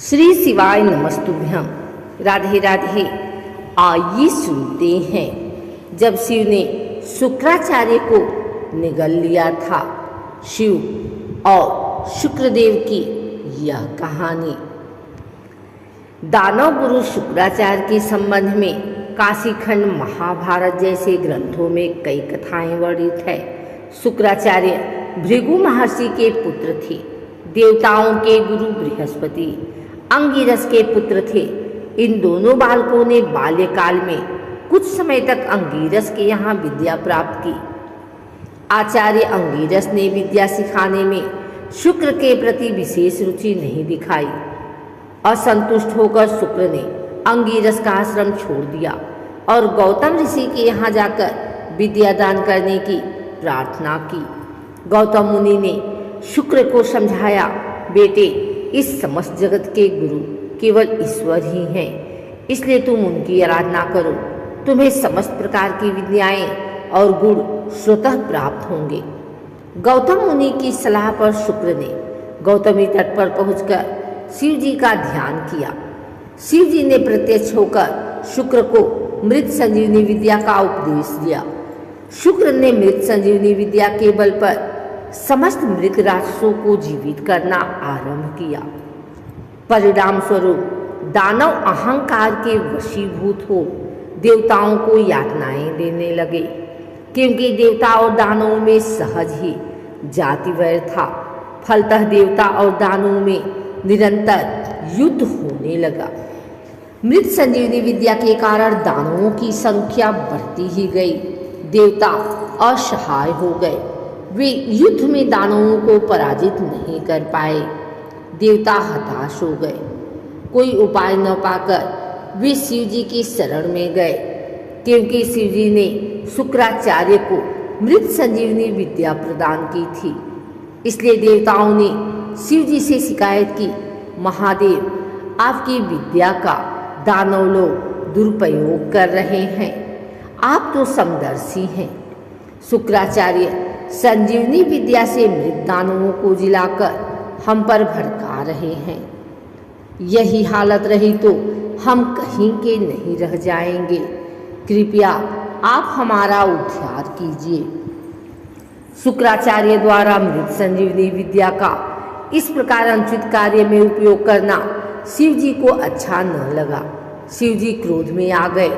श्री शिवाय नमस्तुभ्यं। राधे राधे। आइए सुनते हैं, जब शिव ने शुक्राचार्य को निगल लिया था, शिव और शुक्रदेव की यह कहानी। दानव गुरु शुक्राचार्य के संबंध में काशीखंड महाभारत जैसे ग्रंथों में कई कथाएं वर्णित है। शुक्राचार्य भृगु महर्षि के पुत्र थे। देवताओं के गुरु बृहस्पति अंगिरस के पुत्र थे। इन दोनों बालकों ने बाल्यकाल में कुछ समय तक अंगिरस के यहाँ विद्या प्राप्त की। आचार्य अंगिरस ने विद्या सिखाने में शुक्र के प्रति विशेष रुचि नहीं दिखाई। असंतुष्ट होकर शुक्र ने अंगिरस का आश्रम छोड़ दिया और गौतम ऋषि के यहाँ जाकर विद्या दान करने की प्रार्थना की। गौतम मुनि ने शुक्र को समझाया, बेटे, इस समस्त जगत के गुरु केवल ईश्वर ही हैं, इसलिए तुम उनकी आराधना करो। तुम्हें समस्त प्रकार की विद्याएं और गुण स्वतः प्राप्त होंगे। गौतम मुनि की सलाह पर शुक्र ने गौतमी तट पर पहुंचकर शिव जी का ध्यान किया। शिव जी ने प्रत्यक्ष होकर शुक्र को मृत संजीवनी विद्या का उपदेश दिया। शुक्र ने मृत संजीवनी विद्या के बल पर समस्त मृत राक्षसों को जीवित करना आरंभ किया। परिणाम स्वरूप दानव अहंकार के वशीभूत हो देवताओं को यातनाएं देने लगे, क्योंकि देवता और दानवों में सहज ही जाति वैर था। फलतः देवता और दानवों में निरंतर युद्ध होने लगा। मृत संजीवनी विद्या के कारण दानवों की संख्या बढ़ती ही गई। देवता असहाय हो गए। वे युद्ध में दानवों को पराजित नहीं कर पाए। देवता हताश हो गए। कोई उपाय न पाकर वे शिव जी की शरण में गए, क्योंकि शिव जी ने शुक्राचार्य को मृत संजीवनी विद्या प्रदान की थी। इसलिए देवताओं ने शिव जी से शिकायत की, महादेव, आपकी विद्या का दानव लोग दुरुपयोग कर रहे हैं। आप तो समदर्शी हैं। शुक्राचार्य संजीवनी विद्या से मृत दानवों को जिलाकर हम पर भड़का रहे हैं। यही हालत रही तो हम कहीं के नहीं रह जाएंगे। कृपया आप हमारा उद्धार कीजिए। शुक्राचार्य द्वारा मृत संजीवनी विद्या का इस प्रकार अनुचित कार्य में उपयोग करना शिव जी को अच्छा न लगा। शिव जी क्रोध में आ गए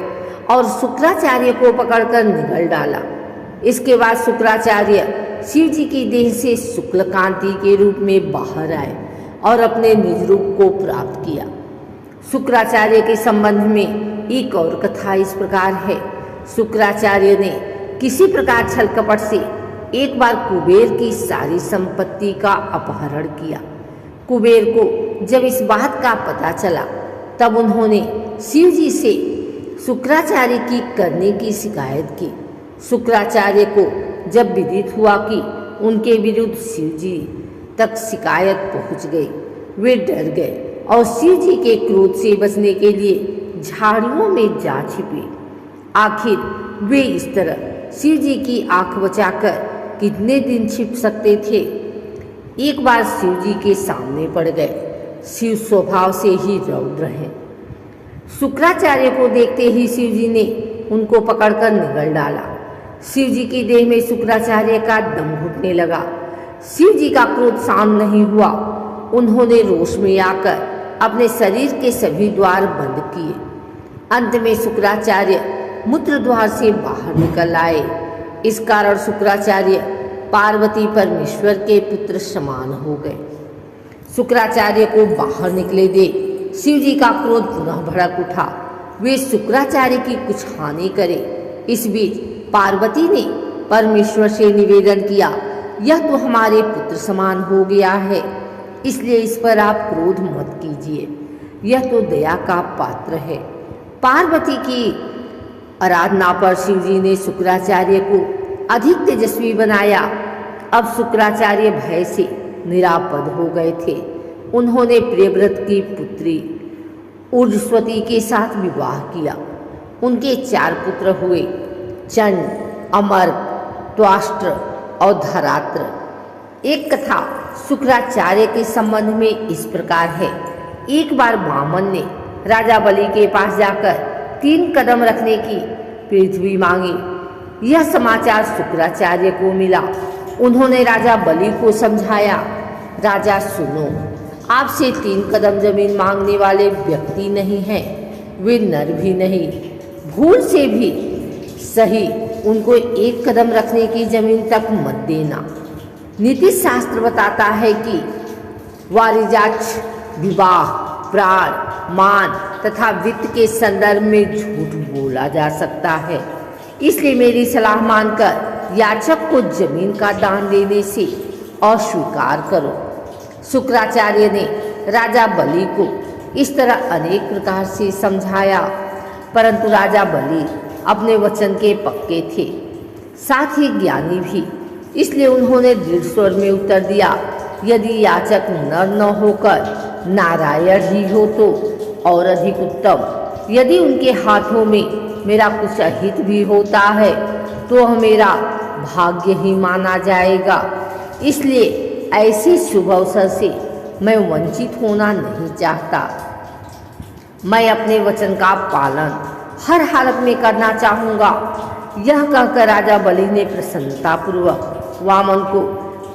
और शुक्राचार्य को पकड़कर निगल डाला। इसके बाद शुक्राचार्य शिव जी की देह से शुक्ल कांति के रूप में बाहर आए और अपने निज रूप को प्राप्त किया। शुक्राचार्य के संबंध में एक और कथा इस प्रकार है। शुक्राचार्य ने किसी प्रकार छल कपट से एक बार कुबेर की सारी संपत्ति का अपहरण किया। कुबेर को जब इस बात का पता चला, तब उन्होंने शिव जी से शुक्राचार्य की करने की शिकायत की। शुक्राचार्य को जब विदित हुआ कि उनके विरुद्ध शिव जी तक शिकायत पहुंच गई, वे डर गए और शिव जी के क्रोध से बचने के लिए झाड़ियों में जा छिपे। आखिर वे इस तरह शिव जी की आंख बचाकर कितने दिन छिप सकते थे। एक बार शिव जी के सामने पड़ गए। शिव स्वभाव से ही रौद्र हैं। शुक्राचार्य को देखते ही शिव जी ने उनको पकड़कर निगल डाला। शिव जी की देह में शुक्राचार्य का दम घुटने लगा। शिव जी का क्रोध शांत नहीं हुआ। उन्होंने रोष में आकर अपने शरीर के सभी द्वार बंद किए। अंत में शुक्राचार्य मूत्र द्वार से बाहर निकल आए। इस कारण शुक्राचार्य पार्वती परमेश्वर के पुत्र समान हो गए। शुक्राचार्य को बाहर निकले दे शिव जी का क्रोध पुनः भड़क उठा। वे शुक्राचार्य की कुछ हानि करे। इस बीच पार्वती ने परमेश्वर से निवेदन किया, यह तो हमारे पुत्र समान हो गया है, इसलिए इस पर आप क्रोध मत कीजिए। यह तो दया का पात्र है। पार्वती की आराधना पर शिव जी ने शुक्राचार्य को अधिक तेजस्वी बनाया। अब शुक्राचार्य भय से निरापद हो गए थे। उन्होंने प्रियव्रत की पुत्री ऊर्ध्वती के साथ विवाह किया। उनके 4 पुत्र हुए, चंड, अमर्क, त्वाष्ट्र और धरात्र। एक कथा शुक्राचार्य के संबंध में इस प्रकार है। एक बार वामन ने राजा बलि के पास जाकर 3 कदम रखने की पृथ्वी मांगी। यह समाचार शुक्राचार्य को मिला। उन्होंने राजा बलि को समझाया, राजा सुनो, आपसे 3 कदम जमीन मांगने वाले व्यक्ति नहीं हैं, वे नर भी नहीं, भूल से भी सही उनको 1 कदम रखने की जमीन तक मत देना। नीति शास्त्र बताता है कि वारिजाक्ष विवाह, प्राण, मान तथा वित्त के संदर्भ में झूठ बोला जा सकता है। इसलिए मेरी सलाह मानकर याचक को जमीन का दान देने से अस्वीकार करो। शुक्राचार्य ने राजा बलि को इस तरह अनेक प्रकार से समझाया, परंतु राजा बलि अपने वचन के पक्के थे, साथ ही ज्ञानी भी। इसलिए उन्होंने दृढ़ स्वर में उत्तर दिया, यदि याचक नर न होकर नारायण ही हो तो और अधिक उत्तम। यदि उनके हाथों में मेरा कुछ अहित भी होता है तो वह मेरा भाग्य ही माना जाएगा। इसलिए ऐसे शुभ अवसर से मैं वंचित होना नहीं चाहता। मैं अपने वचन का पालन हर हालत में करना चाहूँगा। यह कहकर राजा बलि ने प्रसन्नतापूर्वक वामन को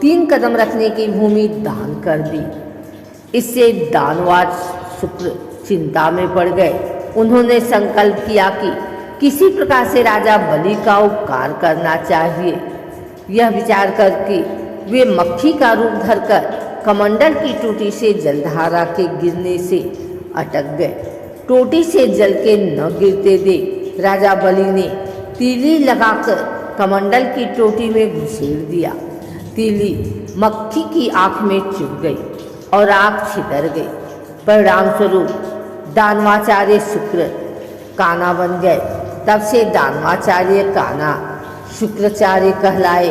3 कदम रखने की भूमि दान कर दी। इससे दानवाज शुक्र चिंता में पड़ गए। उन्होंने संकल्प किया कि किसी प्रकार से राजा बलि का उपकार करना चाहिए। यह विचार करके वे मक्खी का रूप धरकर कमंडल की टोटी से जलधारा के गिरने से अटक गए। टोटी से जल के न गिरते देख राजा बलि ने तीली लगाकर कमंडल की टोटी में घुसेड़ दिया। तीली मक्खी की आंख में चुभ गई और आंख छितर गई। परिणाम स्वरूप दानवाचार्य शुक्र काना बन गए। तब से दानवाचार्य काना शुक्राचार्य कहलाए।